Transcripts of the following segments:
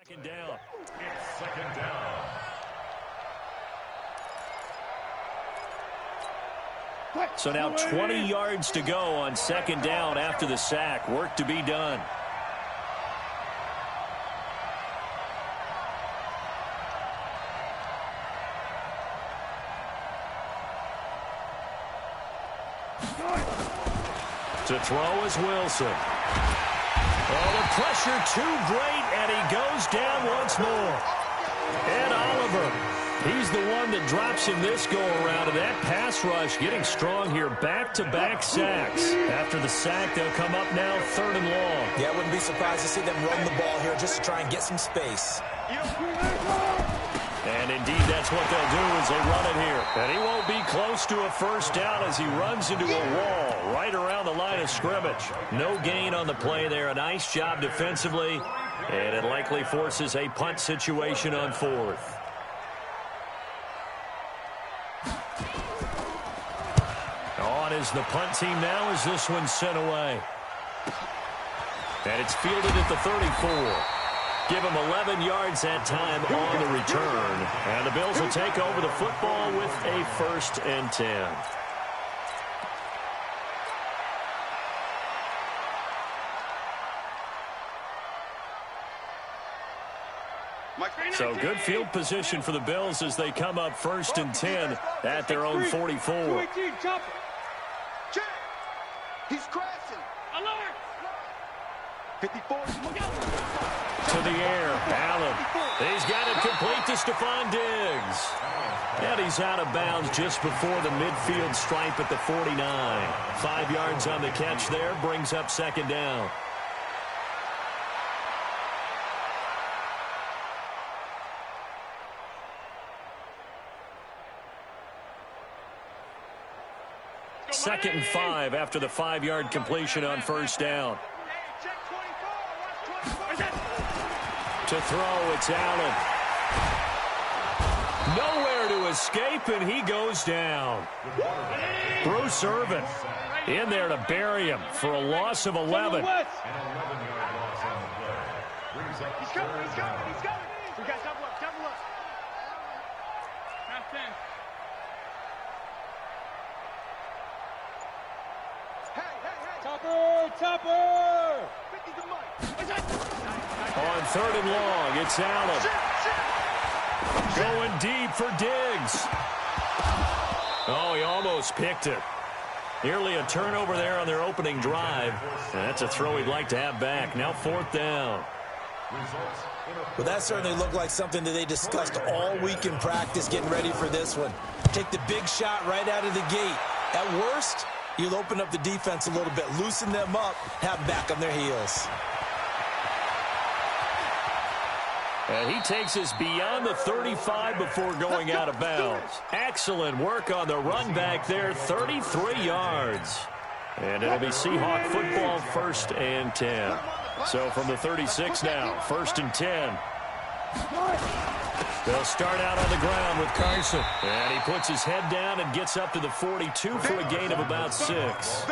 Second down. It's second down. So now 20 yards to go on second down after the sack. Work to be done. To throw is Wilson. Oh, the pressure too great, and he goes down once more. Ed Oliver, he's the one that drops him this go-around, and that pass rush getting strong here. Back-to-back sacks. After the sack, they'll come up now third and long. Yeah, I wouldn't be surprised to see them run the ball here just to try and get some space. And indeed, that's what they'll do as they run it here. And he won't be close to a first down as he runs into a wall right around the line of scrimmage. No gain on the play there. A nice job defensively. And it likely forces a punt situation on fourth. On is the punt team now as this one's sent away. And it's fielded at the 34. Give him 11 yards that time on the return. And the Bills will take over the football with a 1st and 10. So good field position for the Bills as they come up 1st and 10 at their own 44. He's crashing. Alert! 54. To the air, Allen. He's got it complete to Stephon Diggs. And he's out of bounds just before the midfield stripe at the 49. 5 yards on the catch there, brings up second down. Second and 5 after the 5-yard completion on first down. To throw, it's Allen. Nowhere to escape, and he goes down. Bruce Irvin in there to bury him for a loss of 11. He's coming. We got double up. Half 10. Topper! On third and long, it's Allen. Going deep for Diggs. Oh, he almost picked it. Nearly a turnover there on their opening drive. And that's a throw he'd like to have back. Now 4th down. Well, that certainly looked like something that they discussed all week in practice getting ready for this one. Take the big shot right out of the gate. At worst, you'll open up the defense a little bit, loosen them up, have them back on their heels. And he takes us beyond the 35 before going out of bounds. Excellent work on the run back there, 33 yards. And it'll be Seahawk football 1st and 10. So from the 36 now, 1st and 10. They'll start out on the ground with Carson. And he puts his head down and gets up to the 42 for a gain of about 6.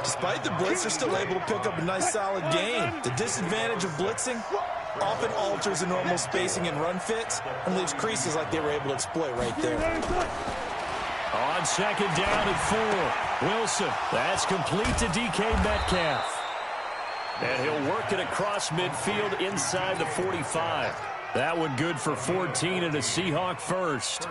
Despite the blitz, they're still able to pick up a nice solid gain. The disadvantage of blitzing often alters the normal spacing and run fits and leaves creases like they were able to exploit right there. On second down and 4, Wilson. That's complete to DK Metcalf. And he'll work it across midfield inside the 45. That one good for 14 and a Seahawk first.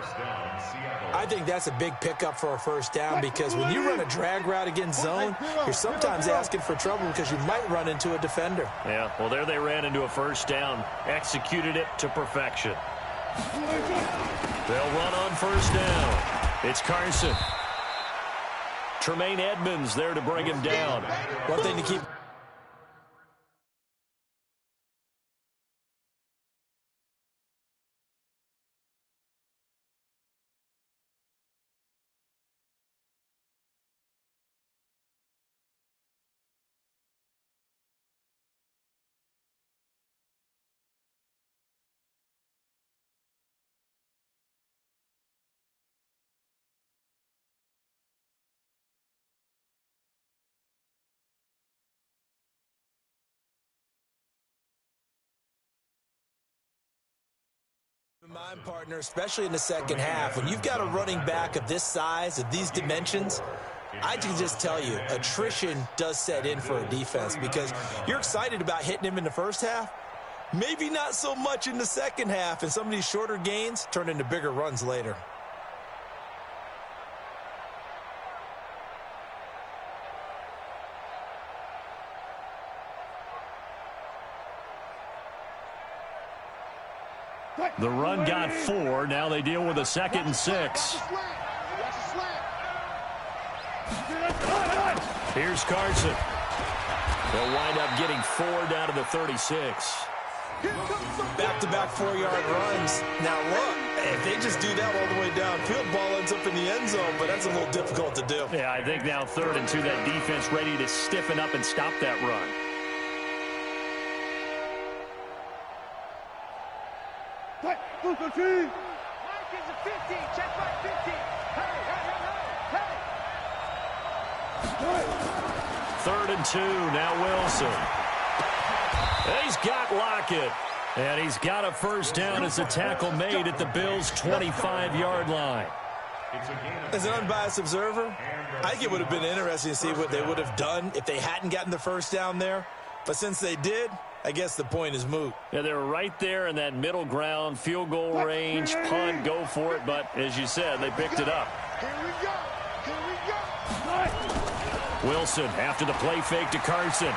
I think that's a big pickup for a first down because when you run a drag route against zone, you're sometimes asking for trouble because you might run into a defender. Yeah, well, there they ran into a first down, executed it to perfection. They'll run on first down. It's Carson. Tremaine Edmonds there to bring him down. One thing to keep mind, partner, especially in the second half. When you've got a running back of this size, of these dimensions, I can just tell you, attrition does set in for a defense because you're excited about hitting him in the first half. Maybe not so much in the second half, and some of these shorter gains turn into bigger runs later. The run got 4. Now they deal with a 2nd and 6. Here's Carson. They'll wind up getting 4 down to the 36. Back-to-back 4-yard runs. Now, look, if they just do that all the way downfield, ball ends up in the end zone, but that's a little difficult to do. Yeah, I think now 3rd and 2, that defense ready to stiffen up and stop that run. Mike is a 15. Check by 15. Hey. 3rd and 2, now Wilson. He's got Lockett. And he's got a first down as the tackle made at the Bills' 25-yard line. As an unbiased observer, I think it would have been interesting to see what they would have done if they hadn't gotten the first down there. But since they did, I guess the point is moot. Yeah, they were right there in that middle ground, field goal range, punt, go for it. But as you said, they picked it up. Here we go. Wilson after the play fake to Carson.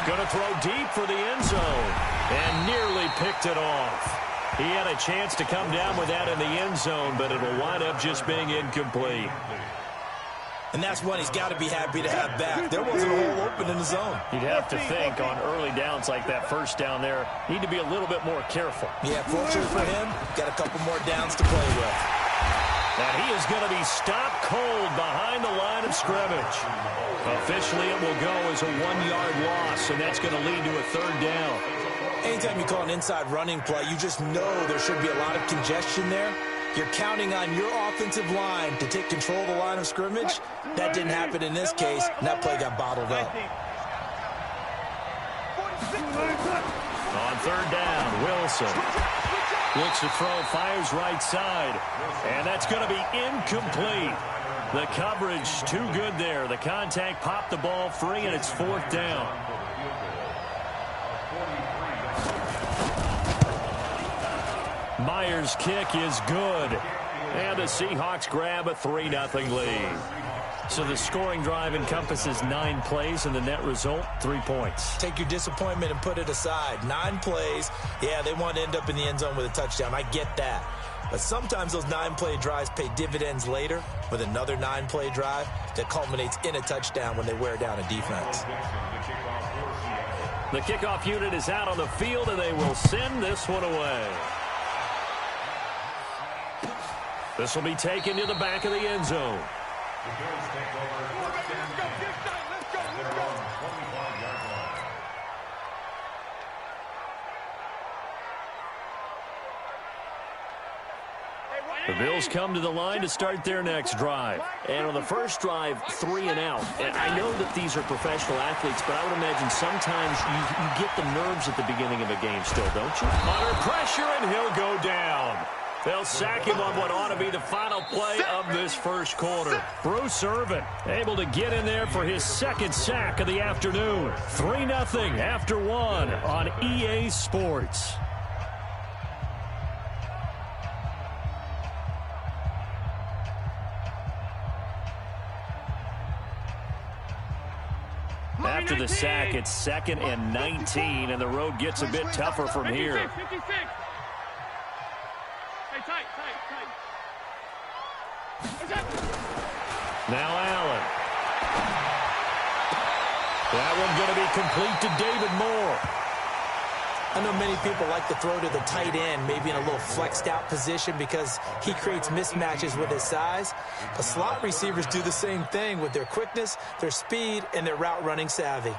Going to throw deep for the end zone. And nearly picked it off. He had a chance to come down with that in the end zone, but it'll wind up just being incomplete. And that's one he's got to be happy to have back. There wasn't a hole open in the zone. You'd have to think on early downs like that first down there, need to be a little bit more careful. Yeah, fortunately for him, got a couple more downs to play with. And he is going to be stopped cold behind the line of scrimmage. Officially, it will go as a 1-yard loss, and that's going to lead to a 3rd down. Anytime you call an inside running play, you just know there should be a lot of congestion there. You're counting on your offensive line to take control of the line of scrimmage. That didn't happen in this case, and that play got bottled up. On 3rd down, Wilson looks to throw, fires right side, and that's going to be incomplete. The coverage too good there. The contact popped the ball free, and it's 4th down. Myers' kick is good. And the Seahawks grab a 3-0 lead. So the scoring drive encompasses 9 plays, and the net result, 3 points. Take your disappointment and put it aside. 9 plays. Yeah, they want to end up in the end zone with a touchdown. I get that. But sometimes those 9-play drives pay dividends later with another 9-play drive that culminates in a touchdown when they wear down a defense. The kickoff unit is out on the field, and they will send this one away. This will be taken to the back of the end zone. The Bills come to the line to start their next drive. And on the first drive, 3 and out. And I know that these are professional athletes, but I would imagine sometimes you get the nerves at the beginning of a game still, don't you? Under pressure, and he'll go down. They'll sack him on what ought to be the final play of this first quarter. Bruce Irvin able to get in there for his 2nd sack of the afternoon. 3-0 after 1 on EA Sports. After the sack, it's 2nd and 19, and the road gets a bit tougher from here. 56. Hey, tight. Now Allen. That one going to be complete to David Moore. I know many people like to throw to the tight end, maybe in a little flexed out position because he creates mismatches with his size. But slot receivers do the same thing with their quickness, their speed, and their route running savvy.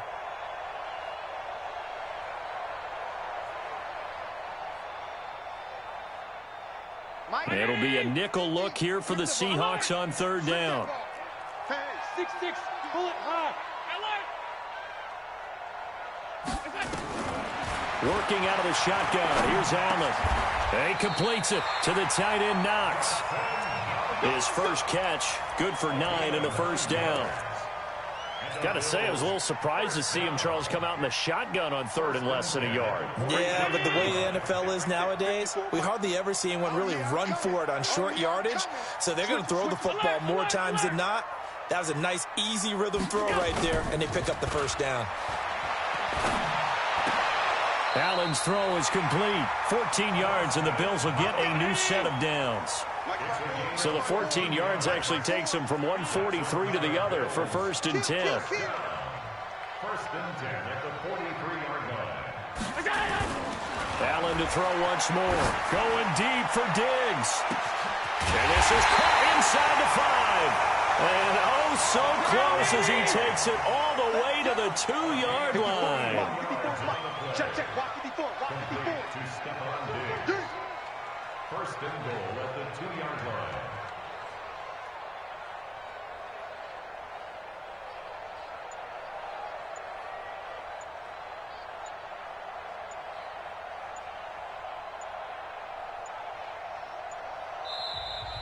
It'll be a nickel look here for the Seahawks on 3rd down. Hey, 6-6, bullet high. Working out of the shotgun. Here's Allen. He completes it to the tight end, Knox. His first catch, good for 9 and a first down. Got to say, I was a little surprised to see him, Charles, come out in the shotgun on 3rd and less than a yard. Yeah, but the way the NFL is nowadays, we hardly ever see anyone really run for it on short yardage. So they're going to throw the football more times than not. That was a nice, easy rhythm throw right there, and they pick up the first down. Allen's throw is complete. 14 yards, and the Bills will get a new set of downs. So the 14 yards actually takes him from 143 to the other for 1st and 10. 1st and 10 at the 43-yard line. Allen to throw once more. Going deep for Diggs. And this is caught inside the 5. And oh, so close as he takes it all the way to the 2-yard line. Check, check, walk 54, walk 54. To step on Diggs. 1st and goal at the 2-yard line.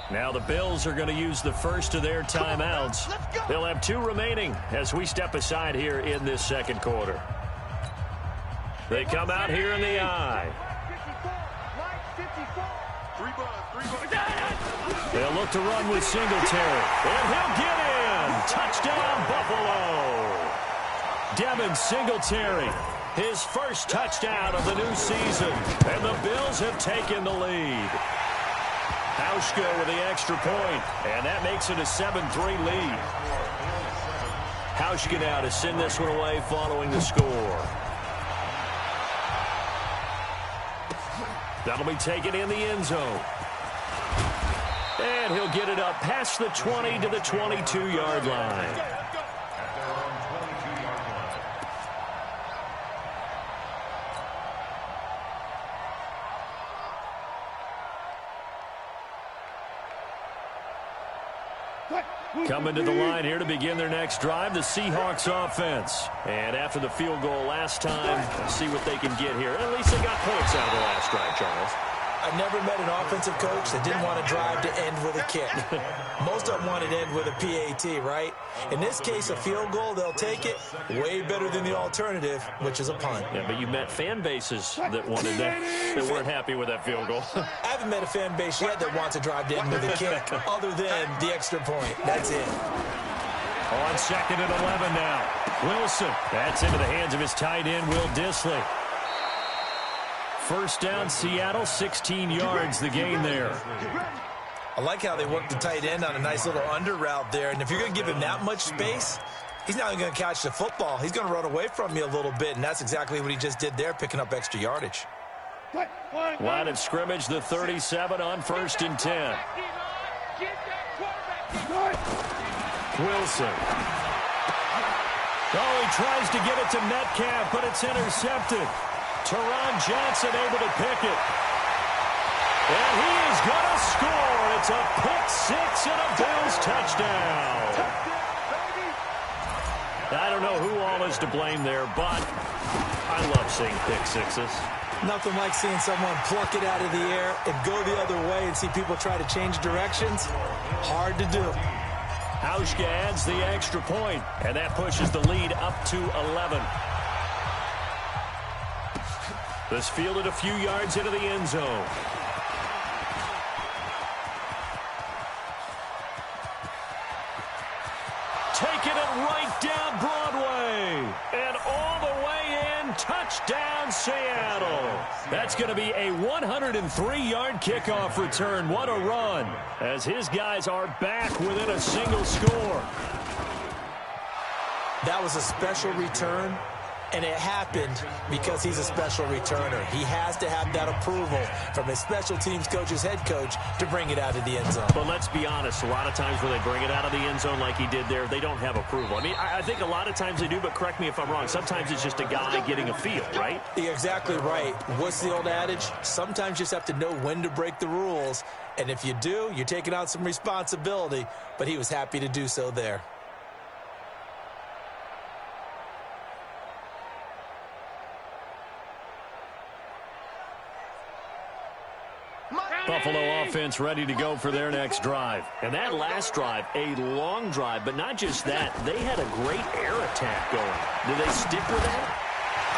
Now the Bills are going to use the first of their timeouts. They'll have 2 remaining as we step aside here in this second quarter. They come out here in the I. They'll look to run with Singletary. And he'll get in. Touchdown, Buffalo. Devin Singletary, his first touchdown of the new season. And the Bills have taken the lead. Hauschka with the extra point, and that makes it a 7-3 lead. Hauschka now to send this one away following the score. That'll be taken in the end zone. And he'll get it up past the 20 to the 22-yard line. Coming to the line here to begin their next drive, the Seahawks offense. And after the field goal last time, see what they can get here. At least they got points out of the last drive, Charles. I've never met an offensive coach that didn't want to drive to end with a kick. Most of them want to end with a PAT, right? In this case, a field goal, they'll take it. Way better than the alternative, which is a punt. Yeah, but you met fan bases that wanted that, that weren't happy with that field goal. I haven't met a fan base yet that wants to drive to end with a kick, other than the extra point. That's it. On 2nd and 11 now. Wilson, that's into the hands of his tight end, Will Dissly. First down, Seattle, 16 yards, the gain there. I like how they work the tight end on a nice little under route there. And if you're going to give him that much space, he's not even going to catch the football. He's going to run away from you a little bit, and that's exactly what he just did there, picking up extra yardage. Line of scrimmage, the 37 on 1st and 10. Wilson. Oh, he tries to get it to Metcalf, but it's intercepted. Teron Johnson able to pick it. And he is going to score. It's a pick 6 and a Bills touchdown. I don't know who all is to blame there, but I love seeing pick 6s. Nothing like seeing someone pluck it out of the air and go the other way and see people try to change directions. Hard to do. Hauschka adds the extra point, and that pushes the lead up to 11. This fielded a few yards into the end zone. Taking it right down Broadway. And all the way in, touchdown Seattle. That's going to be a 103-yard kickoff return. What a run, as his guys are back within a single score. That was a special return. And it happened because he's a special returner. He has to have that approval from his special teams coach's head coach to bring it out of the end zone. But let's be honest, a lot of times when they bring it out of the end zone like he did there, they don't have approval. I mean, I think a lot of times they do, but correct me if I'm wrong. Sometimes it's just a guy getting a feel, right? You're exactly right. What's the old adage? Sometimes you just have to know when to break the rules. And if you do, you're taking on some responsibility. But he was happy to do so there. Buffalo offense ready to go for their next drive. And that last drive, a long drive, but not just that. They had a great air attack going. Do they stick with that?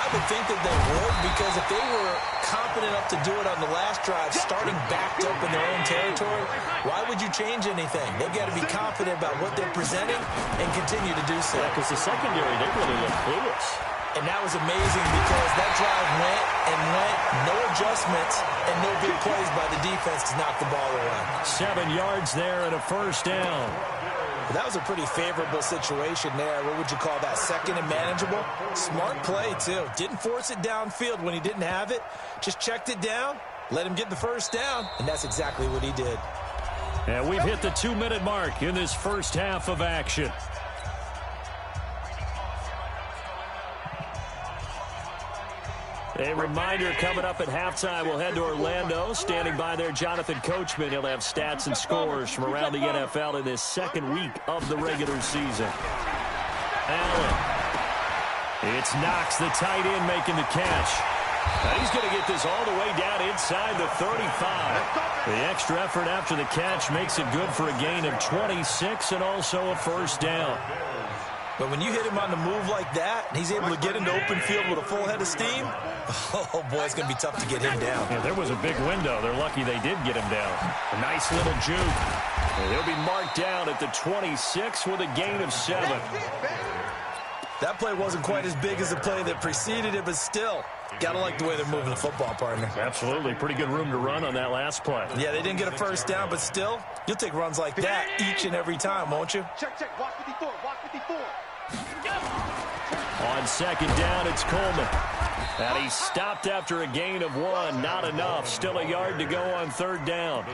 I would think that they would, because if they were confident enough to do it on the last drive, starting backed up in their own territory, why would you change anything? They've got to be confident about what they're presenting and continue to do so. Yeah, because the secondary, they really look clueless. And that was amazing because that drive went and went, no adjustments, and no big plays by the defense to knock the ball away. 7 yards there and a first down. Well, that was a pretty favorable situation there. What would you call that? Second and manageable? Smart play, too. Didn't force it downfield when he didn't have it. Just checked it down, let him get the first down, and that's exactly what he did. And we've hit the 2-minute mark in this first half of action. A reminder, coming up at halftime, we'll head to Orlando. Standing by there, Jonathan Coachman. He'll have stats and scores from around the NFL in this second week of the regular season. Allen. It's Knox, the tight end, making the catch. Now he's going to get this all the way down inside the 35. The extra effort after the catch makes it good for a gain of 26 and also a first down. But when you hit him on the move like that, and he's able to get into open field with a full head of steam, oh, boy, it's going to be tough to get him down. Yeah, there was a big window. They're lucky they did get him down. A nice little juke. And he'll be marked down at the 26 with a gain of 7. That play wasn't quite as big as the play that preceded it, but still, got to like the way they're moving the football, partner. Absolutely. Pretty good room to run on that last play. Yeah, they didn't get a first down, but still, you'll take runs like that each and every time, won't you? Check. Watch 54. Watch 54. On second down, it's Coleman. And he stopped after a gain of 1. Not enough. Still a yard to go on third down.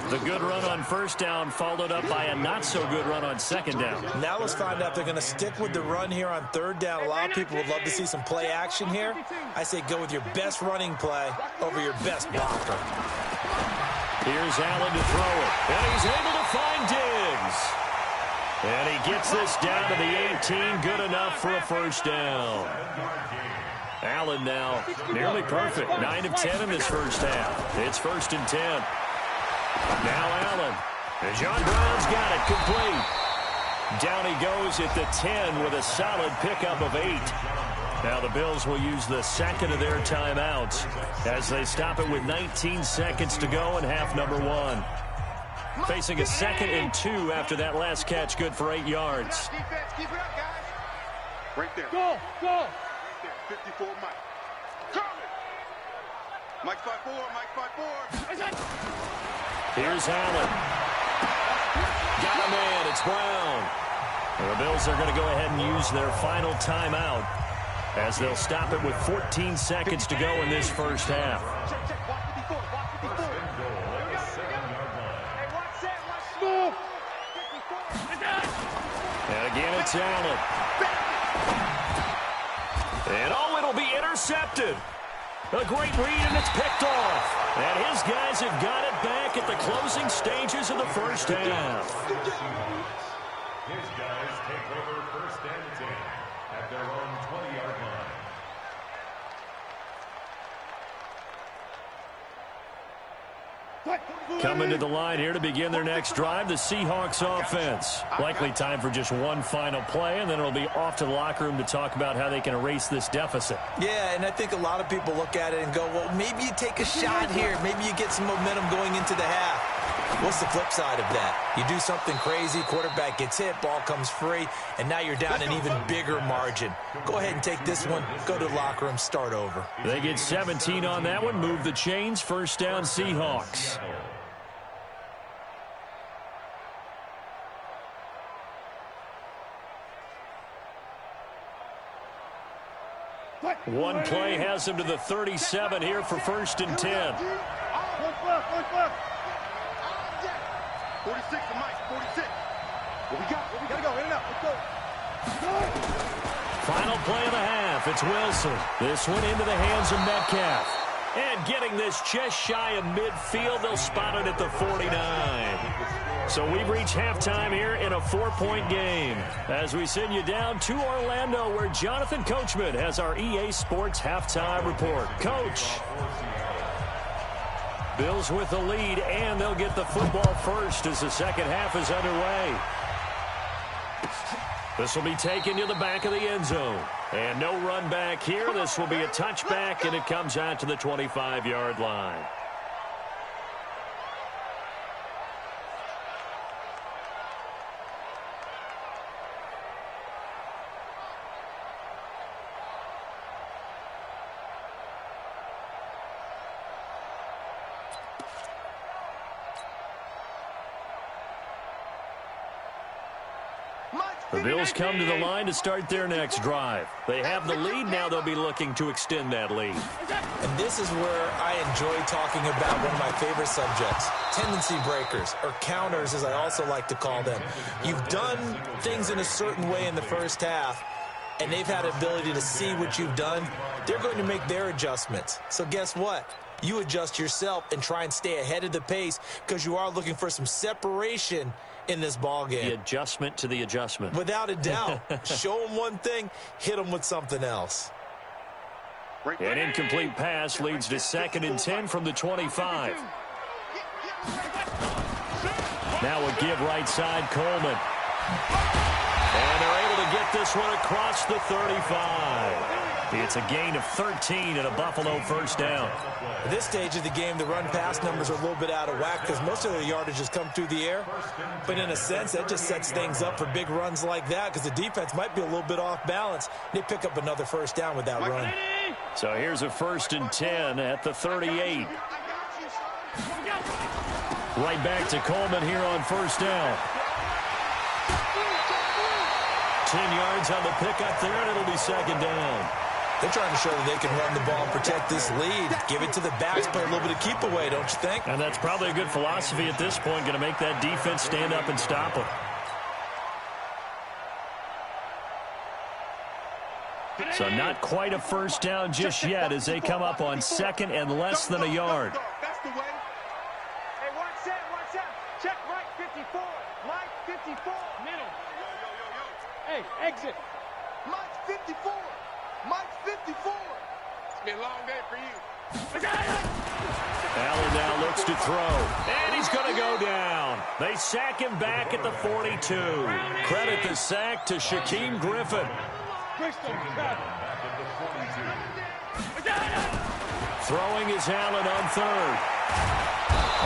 The good run on first down followed up by a not-so-good run on second down. Now let's find out if they're going to stick with the run here on third down. A lot of people would love to see some play action here. I say go with your best running play over your best blocker. Here's Allen to throw it. And he's able to find Diggs. And he gets this down to the 18. Good enough for a first down. Allen now nearly perfect. 9 of 10 in this first half. It's 1st and 10. Now Allen. And John Brown's got it complete. Down he goes at the 10 with a solid pickup of 8. Now the Bills will use the second of their timeouts as they stop it with 19 seconds to go in half number 1. Facing a 2nd and 2 after that last catch, good for 8 yards. Defense, keep it up, guys. Right there. Go. Right there. 54, Mike. Coming. Mike 5-4, Mike 5-4. Here's Allen. Got a man. It's Brown. And the Bills are going to go ahead and use their final timeout as they'll stop it with 14 seconds to go in this first half. Check. Watch 54. Watch 54. And again, it's Allen. And oh, it'll be intercepted. A great read, and it's picked off. And his guys have got it back at the closing stages of the first half. His guys take over 1st and 10 at their own 20-yard line. Coming to the line here to begin their next drive, the Seahawks offense. Likely time for just one final play, and then it'll be off to the locker room to talk about how they can erase this deficit. Yeah, and I think a lot of people look at it and go, well, maybe you take a shot here. Maybe you get some momentum going into the half. What's the flip side of that? You do something crazy, quarterback gets hit, ball comes free, and now you're down an even bigger margin. Go ahead and take this one, go to the locker room, start over. They get 17 on that one, move the chains, first down Seahawks. One play has him to the 37 here for 1st and 10. 46 to Mike, 46. What we got? We gotta go, in and out. Let's go. Final play of the half. It's Wilson. This one into the hands of Metcalf. And getting this just shy of midfield, they'll spot it at the 49. So we've reached halftime here in a 4-point game. As we send you down to Orlando, where Jonathan Coachman has our EA Sports halftime report. Coach. Bills with the lead, and they'll get the football first as the second half is underway. This will be taken to the back of the end zone. And no run back here. This will be a touchback, and it comes out to the 25-yard line. The Bills come to the line to start their next drive. They have the lead. Now they'll be looking to extend that lead. And this is where I enjoy talking about one of my favorite subjects, tendency breakers, or counters as I also like to call them. You've done things in a certain way in the first half, and they've had the ability to see what you've done. They're going to make their adjustments. So guess what? You adjust yourself and try and stay ahead of the pace because you are looking for some separation in this ball game. The adjustment to the adjustment. Without a doubt. Show them one thing, hit them with something else. An incomplete pass leads to 2nd and 10 from the 25. Now a give right side, Coleman. And they're able to get this one across the 35. It's a gain of 13 and a Buffalo first down. At this stage of the game, the run-pass numbers are a little bit out of whack because most of the yardage has come through the air. But in a sense, that just sets things up for big runs like that because the defense might be a little bit off balance. They pick up another first down with that run. So here's a 1st and 10 at the 38. Right back to Coleman here on first down. 10 yards on the pickup there, and it'll be 2nd down. They're trying to show that they can run the ball and protect this lead. Give it to the backs, play a little bit of keep away, don't you think? And that's probably a good philosophy at this point, going to make that defense stand up and stop them. So not quite a first down just yet as they come up on 2nd and less than a yard. That's the way. Hey, watch that, watch that. Check right 54. Mike 54. Middle. Hey, exit. Mike 54. Mike 54. It's been a long day for you. Allen now looks to throw. And he's going to go down. They sack him back at the 42. Credit the sack to Shaquem Griffin. Throwing is Allen on 3rd.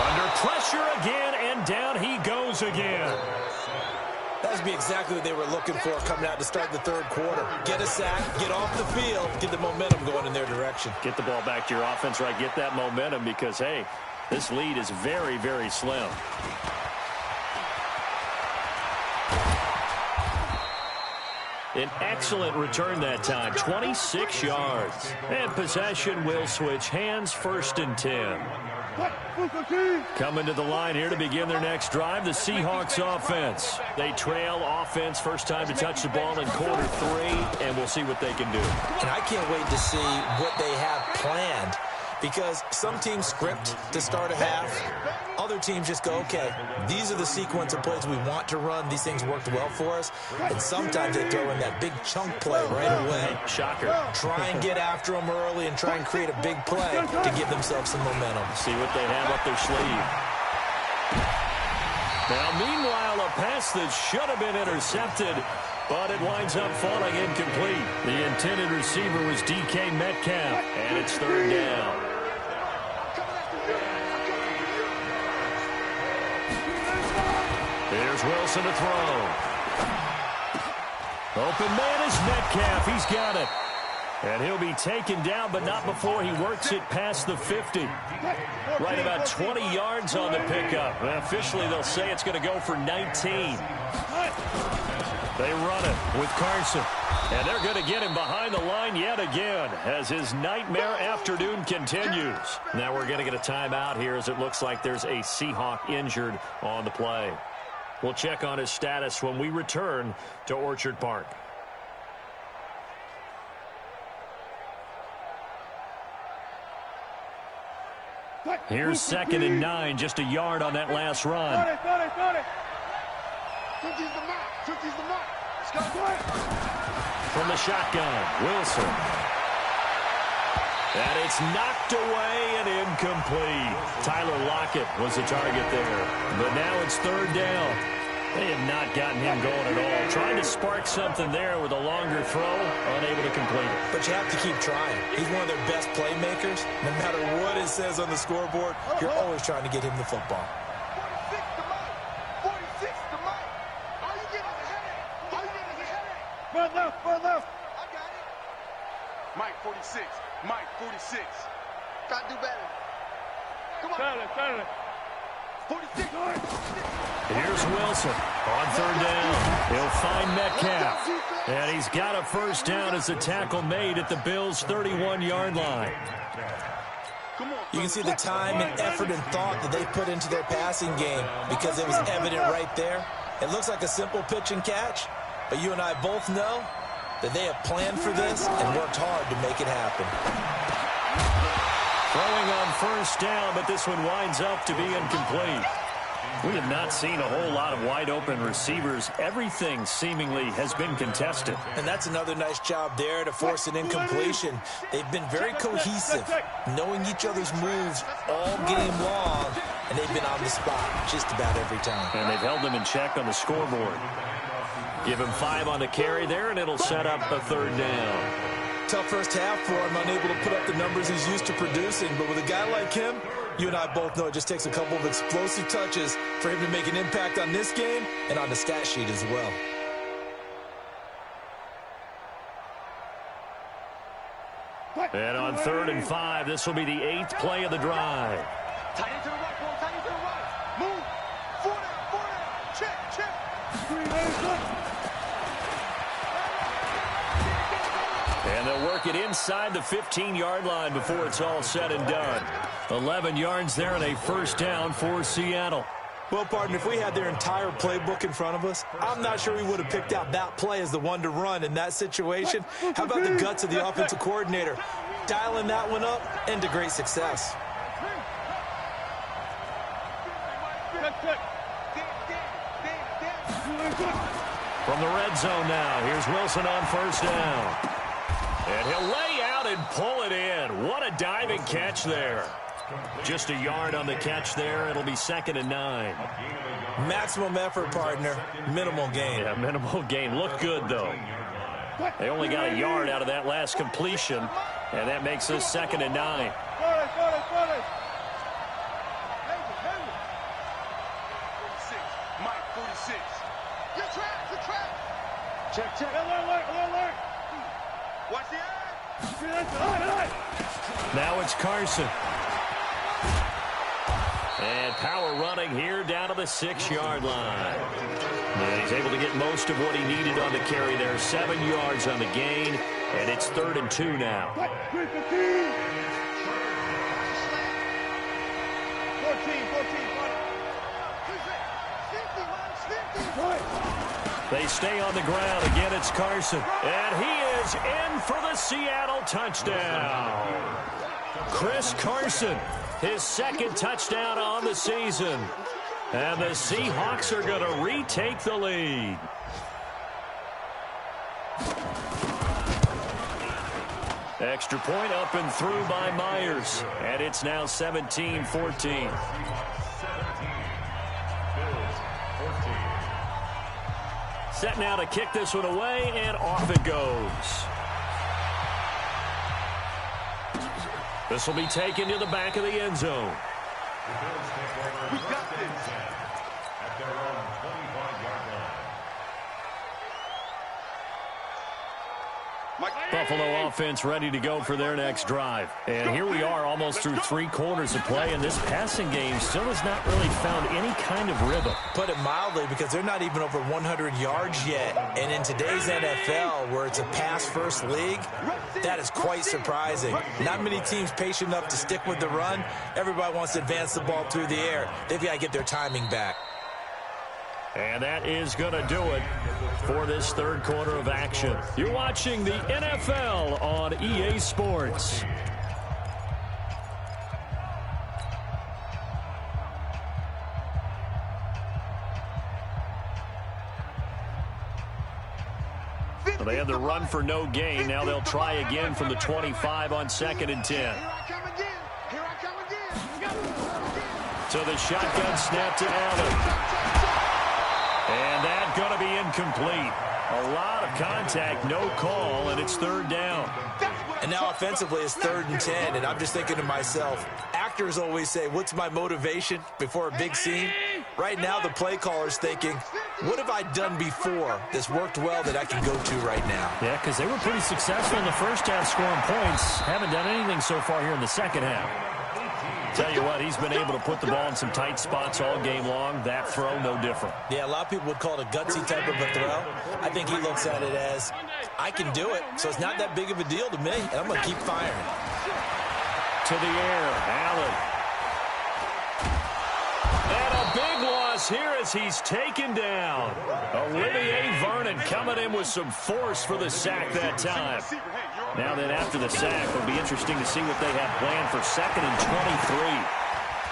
Under pressure again, and down he goes again. That would be exactly what they were looking for coming out to start the 3rd quarter. Get a sack, get off the field, get the momentum going in their direction. Get the ball back to your offense, right? Get that momentum because, hey, this lead is very, very slim. An excellent return that time, 26 yards. And possession will switch hands, 1st and 10. Coming to the line here to begin their next drive, the Seahawks offense. They trail offense, first time to touch the ball in quarter 3, and we'll see what they can do. And I can't wait to see what they have planned because some teams script to start a half. Other teams just go, okay, these are the sequence of plays we want to run. These things worked well for us. And sometimes they throw in that big chunk play right away. Shocker. Try and get after them early and try and create a big play to give themselves some momentum. See what they have up their sleeve. Now, meanwhile, a pass that should have been intercepted, but it winds up falling incomplete. The intended receiver was DK Metcalf, and it's 3rd down. Here's Wilson to throw. Open man is Metcalf. He's got it. And he'll be taken down, but not before he works it past the 50. Right about 20 yards on the pickup. And officially, they'll say it's going to go for 19. They run it with Carson. And they're going to get him behind the line yet again as his nightmare afternoon continues. Now we're going to get a timeout here as it looks like there's a Seahawk injured on the play. We'll check on his status when we return to Orchard Park. Here's 2nd and 9, just a yard on that last run. From the shotgun, Wilson. And it's knocked away and incomplete. Tyler Lockett was the target there. But now it's third down. They have not gotten him going at all. Trying to spark something there with a longer throw, unable to complete it. But you have to keep trying. He's one of their best playmakers. No matter what it says on the scoreboard, you're always trying to get him the football. 46 to Mike. 46 to Mike. Are you getting the headache? Are you getting the headache? Run left, run left. I got it. Mike 46. Mike 46. Got to do better. Come on. Better. 46. Here's Wilson on third down. He'll find Metcalf. And he's got a first down as the tackle made at the Bills' 31-yard line. You can see the time and effort and thought that they put into their passing game because it was evident right there. It looks like a simple pitch and catch, but you and I both know that they have planned for this and worked hard to make it happen. Throwing on first down, but this one winds up to be incomplete. We have not seen a whole lot of wide-open receivers. Everything seemingly has been contested. And that's another nice job there to force an incompletion. They've been very cohesive, knowing each other's moves all game long, and they've been on the spot just about every time. And they've held them in check on the scoreboard. Give him 5 on the carry there, and it'll set up a third down. Tough first half for him, unable to put up the numbers he's used to producing. But with a guy like him, you and I both know it just takes a couple of explosive touches for him to make an impact on this game and on the stat sheet as well. And on 3rd and 5, this will be the 8th play of the drive. Tight end to the right, ball, tight end to the right. Move. 4 down. Check. And they'll work it inside the 15-yard line before it's all said and done. 11 yards there and a first down for Seattle. Well, partner, if we had their entire playbook in front of us, I'm not sure we would have picked out that play as the one to run in that situation. How about the guts of the offensive coordinator? Dialing that one up into great success. From the red zone now, here's Wilson on first down. And he'll lay out and pull it in. What a diving catch there. Just a yard on the catch there. It'll be 2nd and 9. Maximum effort, partner. Minimal gain. Yeah, minimal gain. Looked good, though. They only got a yard out of that last completion, and that makes this 2nd and 9. Mike 46. You're trapped. Check. Alert. Watch the eye. Now it's Carson. And power running here down to the 6-yard line. And he's able to get most of what he needed on the carry there. 7 yards on the gain, and it's 3rd and 2 now. 14. They stay on the ground. Again, it's Carson. And he is in for the Seattle touchdown. Chris Carson, his 2nd touchdown on the season. And the Seahawks are going to retake the lead. Extra point up and through by Myers. And it's now 17-14. Set now to kick this one away, and off it goes. This will be taken to the back of the end zone. We got this at their own 25-yard line. Buffalo offense ready to go for their next drive. And here we are almost through 3 quarters of play, and this passing game still has not really found any kind of rhythm. Put it mildly, because they're not even over 100 yards yet. And in today's NFL, where it's a pass-first league, that is quite surprising. Not many teams patient enough to stick with the run. Everybody wants to advance the ball through the air. They've got to get their timing back. And that is going to do it for this 3rd quarter of action. You're watching the NFL on EA Sports. Well, they had the run for no gain. Now they'll try again from the 25 on 2nd and 10. Here I come again. Here I come again. To the shotgun snap to Allen. And that's going to be incomplete. A lot of contact, no call, and it's 3rd down. And now offensively it's 3rd and 10, and I'm just thinking to myself, actors always say, what's my motivation before a big scene? Right now the play caller's thinking, what have I done before that's worked well that I can go to right now? Yeah, because they were pretty successful in the first half scoring points. Haven't done anything so far here in the second half. Tell you what, he's been able to put the ball in some tight spots all game long. That throw, no different. Yeah, a lot of people would call it a gutsy type of a throw. I think he looks at it as, I can do it, so it's not that big of a deal to me, and I'm going to keep firing. To the air, Allen. And a big loss here as he's taken down. Olivier Vernon coming in with some force for the sack that time. Now then, after the sack, it'll be interesting to see what they have planned for 2nd and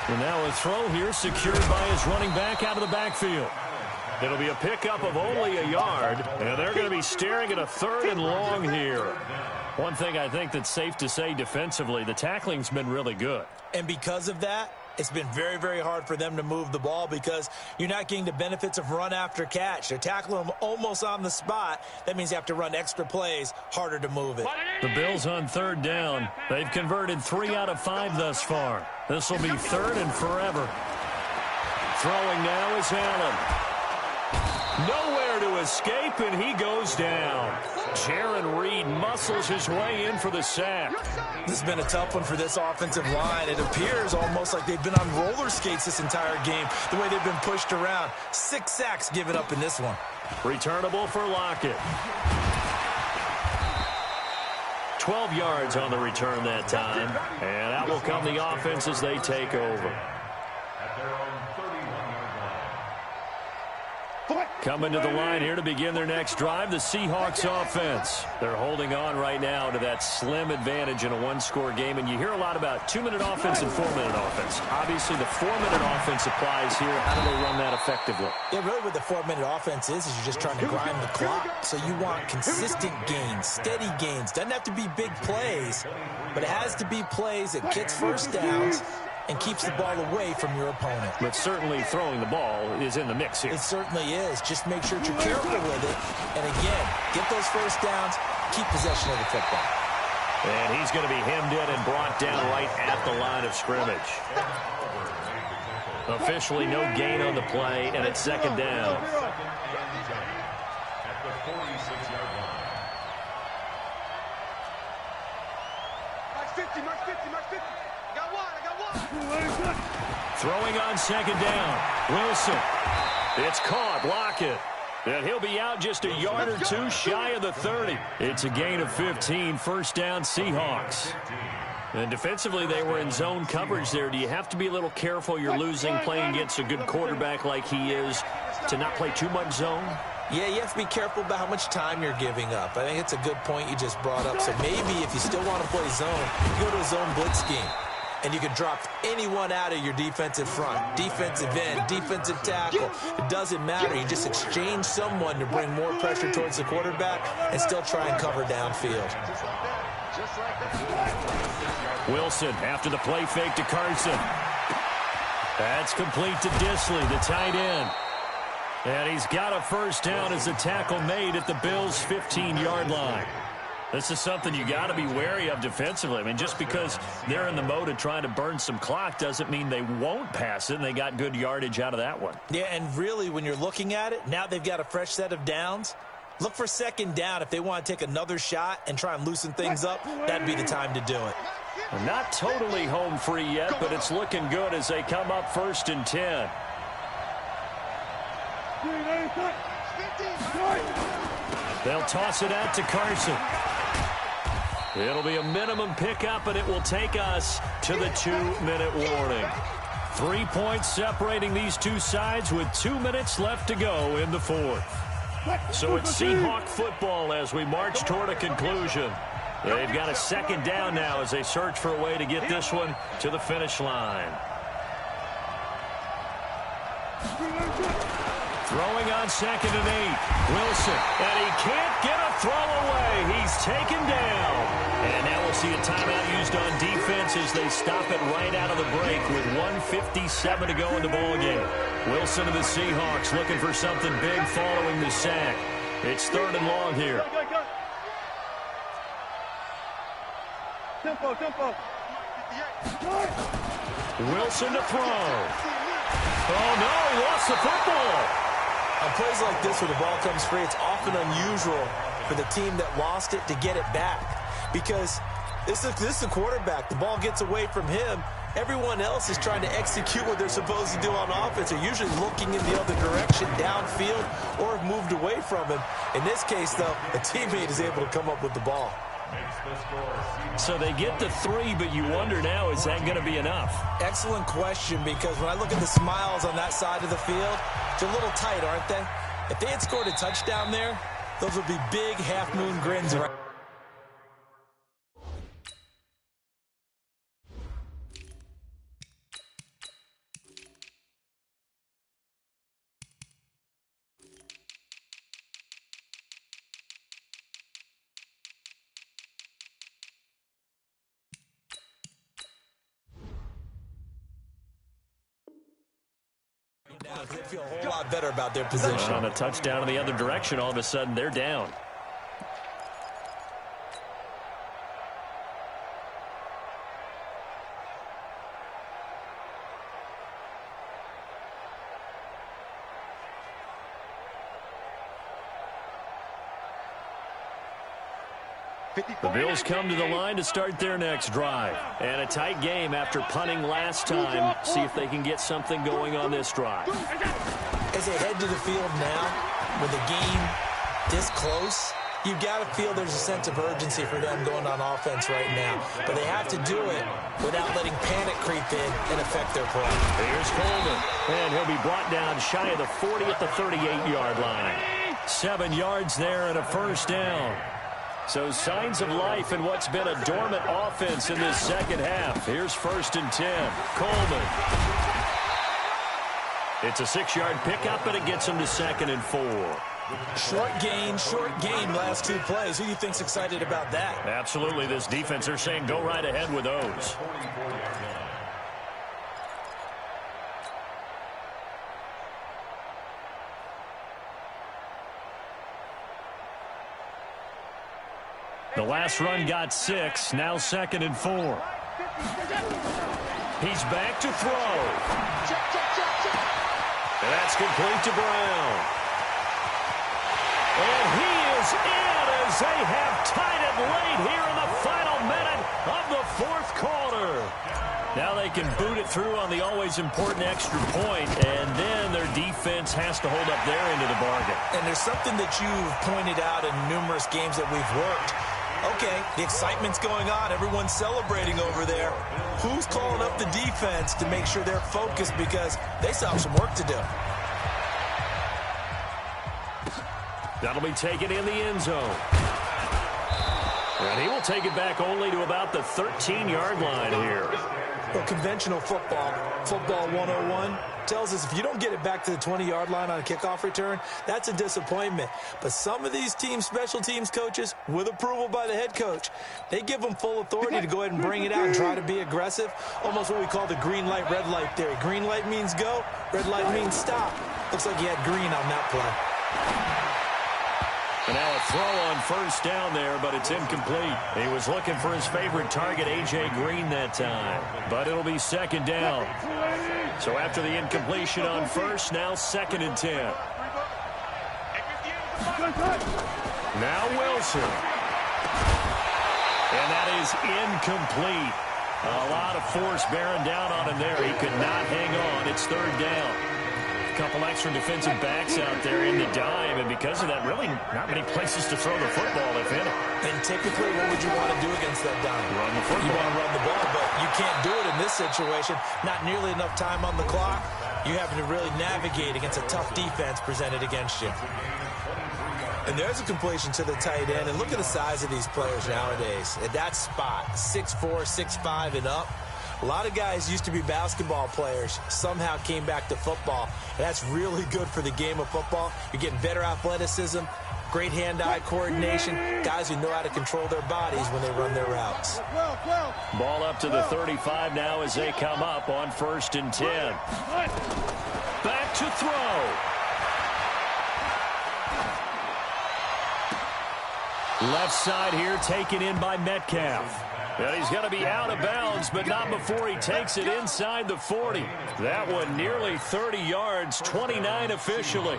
23. And now a throw here secured by his running back out of the backfield. It'll be a pickup of only a yard, and they're going to be staring at a 3rd and long here. One thing I think that's safe to say defensively, the tackling's been really good. And because of that, it's been very, very hard for them to move the ball because you're not getting the benefits of run after catch. They're tackling them almost on the spot. That means you have to run extra plays, harder to move it. The Bills on 3rd down. They've converted 3 out of 5 thus far. This will be 3rd and forever. Throwing now is Allen. Nowhere to escape, and he goes down. Jaron Reed muscles his way in for the sack. This has been a tough one for this offensive line. It appears almost like they've been on roller skates this entire game, the way they've been pushed around. 6 sacks given up in this one. Returnable for Lockett. 12 yards on the return that time. And out will come the offense as they take over. At their own 31-yard line. Coming to the line here to begin their next drive, the Seahawks offense. They're holding on right now to that slim advantage in a one-score game, and you hear a lot about 2-minute offense and 4-minute offense. Obviously, the 4-minute offense applies here. How do they run that effectively? Yeah, really what the 4-minute offense is you're just trying to grind the clock. So you want consistent gains, steady gains. Doesn't have to be big plays, but it has to be plays that gets first downs and keeps the ball away from your opponent. But certainly throwing the ball is in the mix here. It certainly is. Just make sure that you're careful with it. And again, get those first downs, keep possession of the football. And he's going to be hemmed in and brought down right at the line of scrimmage. Officially no gain on the play, and it's 2nd down. At the 46-yard line. Mark 50, Mark 50, Mark 50. I got one. Throwing on 2nd down. Wilson. It's caught. Lockett. And he'll be out just a yard or two shy of the 30. It's a gain of 15. 1st down, Seahawks. And defensively, they were in zone coverage there. Do you have to be a little careful? You're losing playing against a good quarterback like he is to not play too much zone? Yeah, you have to be careful about how much time you're giving up. I think it's a good point you just brought up. So maybe if you still want to play zone, you go to a zone blitz scheme. And you can drop anyone out of your defensive front, defensive end, defensive tackle. It doesn't matter. You just exchange someone to bring more pressure towards the quarterback and still try and cover downfield. Wilson after the play fake to Carson. That's complete to Disley, the tight end. And he's got a 1st down as the tackle made at the Bills' 15-yard line. This is something you got to be wary of defensively. I mean, just because they're in the mode of trying to burn some clock doesn't mean they won't pass it, and they got good yardage out of that one. Yeah, and really, when you're looking at it, now they've got a fresh set of downs. Look for 2nd down. If they want to take another shot and try and loosen things up, that'd be the time to do it. Not totally home free yet, but it's looking good as they come up 1st and 10. They'll toss it out to Carson. It'll be a minimum pickup, and it will take us to the 2-minute warning. 3 points separating these two sides with 2 minutes left to go in the 4th. So it's Seahawk football as we march toward a conclusion. They've got a 2nd down now as they search for a way to get this one to the finish line. Throwing on 2nd and 8. Wilson, and he can't get a throw away. He's taken down. And now we'll see a timeout used on defense as they stop it right out of the break with 1:57 to go in the ballgame. Wilson of the Seahawks looking for something big following the sack. It's 3rd and long here. Tempo. Wilson to throw. Oh, no, he lost the football. On plays like this where the ball comes free, it's often unusual for the team that lost it to get it back. Because this is the quarterback. The ball gets away from him. Everyone else is trying to execute what they're supposed to do on offense. They're usually looking in the other direction, downfield, or have moved away from him. In this case, though, a teammate is able to come up with the ball. So they get the 3, but you wonder now, is that going to be enough? Excellent question, because when I look at the smiles on that side of the field, they're a little tight, aren't they? If they had scored a touchdown there, those would be big half-moon grins. They feel a whole lot better about their position. On a touchdown in the other direction, all of a sudden they're down. The Bills come to the line to start their next drive. And a tight game after punting last time. See if they can get something going on this drive. As they head to the field now, with the game this close, you've got to feel there's a sense of urgency for them going on offense right now. But they have to do it without letting panic creep in and affect their play. Here's Coleman. And he'll be brought down shy of the 40 at the 38-yard line. 7 yards there and a first down. So signs of life in what's been a dormant offense in this second half. Here's 1st and 10. Coleman. It's a 6-yard pickup, and it gets him to 2nd and 4. Short game, last 2 plays. Who do you think's excited about that? Absolutely. This defense, they're saying go right ahead with those. The last run got 6, now 2nd and 4. He's back to throw. And that's complete to Brown. And he is in as they have tied it late here in the final minute of the 4th quarter. Now they can boot it through on the always important extra point, and then their defense has to hold up their end of the bargain. And there's something that you've pointed out in numerous games that we've worked. Okay, the excitement's going on. Everyone's celebrating over there. Who's calling up the defense to make sure they're focused, because they still have some work to do. That'll be taken in the end zone. And he will take it back only to about the 13-yard line here. Well, conventional football 101, tells us if you don't get it back to the 20-yard line on a kickoff return, that's a disappointment. But some of these special teams coaches, with approval by the head coach, they give them full authority to go ahead and bring it out and try to be aggressive. Almost what we call the green light, red light theory. Green light means go, red light means stop. Looks like he had green on that play. And now a throw on 1st down there, but it's incomplete. He was looking for his favorite target, A.J. Green, that time. But it'll be 2nd down. So after the incompletion on 1st, now 2nd and 10. Now Wilson. And that is incomplete. A lot of force bearing down on him there. He could not hang on. It's 3rd down. A couple extra defensive backs out there in the dime, and because of that, really not many places to throw the football, if any. And typically, what would you want to do against that dime? Run the football. You want to run the ball, but you can't do it in this situation. Not nearly enough time on the clock. You having to really navigate against a tough defense presented against you. And there's a completion to the tight end. And look at the size of these players nowadays. At that spot, 6'4", 6'5", and up. A lot of guys used to be basketball players, somehow came back to football. And that's really good for the game of football. You're getting better athleticism, great hand-eye coordination, guys who know how to control their bodies when they run their routes. Ball up to the 35 now as they come up on 1st and 10. Back to throw. Left side here taken in by Metcalf. And he's going to be out of bounds, but not before he takes it inside the 40. That one nearly 30 yards, 29 officially.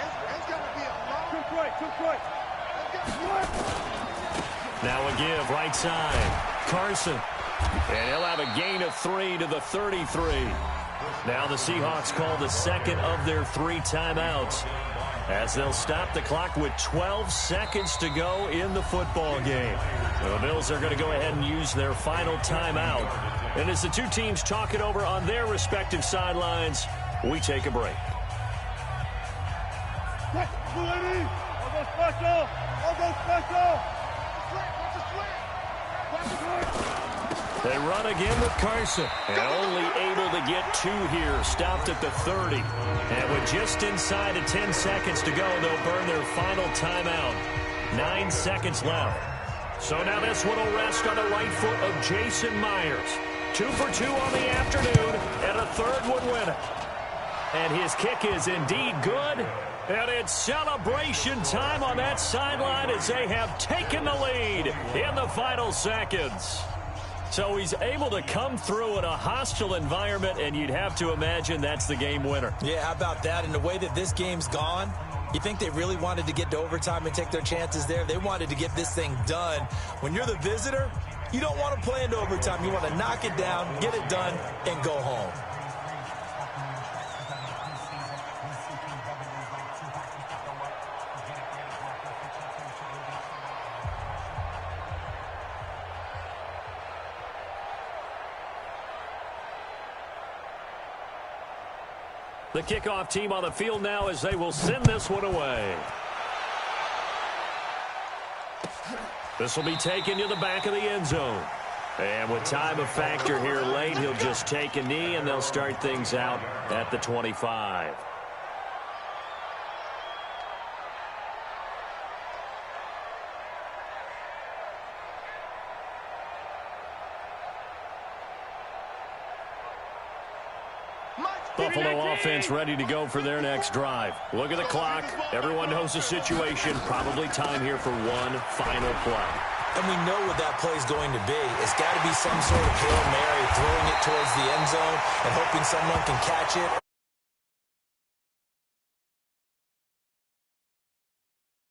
It's going to be a long... Now a give right side. Carson. And he'll have a gain of 3 to the 33. Now the Seahawks call the second of their 3 timeouts as they'll stop the clock with 12 seconds to go in the football game. The Bills are going to go ahead and use their final timeout. And as the two teams talk it over on their respective sidelines, we take a break. They run again with Carson, and only able to get 2 here, stopped at the 30. And with just inside of 10 seconds to go, they'll burn their final timeout. 9 seconds left. So now this one will rest on the right foot of Jason Myers. 2 for 2 on the afternoon, and a third would win it. And his kick is indeed good, and it's celebration time on that sideline as they have taken the lead in the final seconds. So he's able to come through in a hostile environment, and you'd have to imagine that's the game winner. Yeah, how about that? And the way that this game's gone, you think they really wanted to get to overtime and take their chances there? They wanted to get this thing done. When you're the visitor, you don't want to play into overtime. You want to knock it down, get it done, and go home. The kickoff team on the field now as they will send this one away. This will be taken to the back of the end zone. And with time a factor here late, he'll just take a knee, and they'll start things out at the 25. Buffalo offense ready to go for their next drive. Look at the clock. Everyone knows the situation. Probably time here for one final play. And we know what that play is going to be. It's got to be some sort of Hail Mary, throwing it towards the end zone and hoping someone can catch it.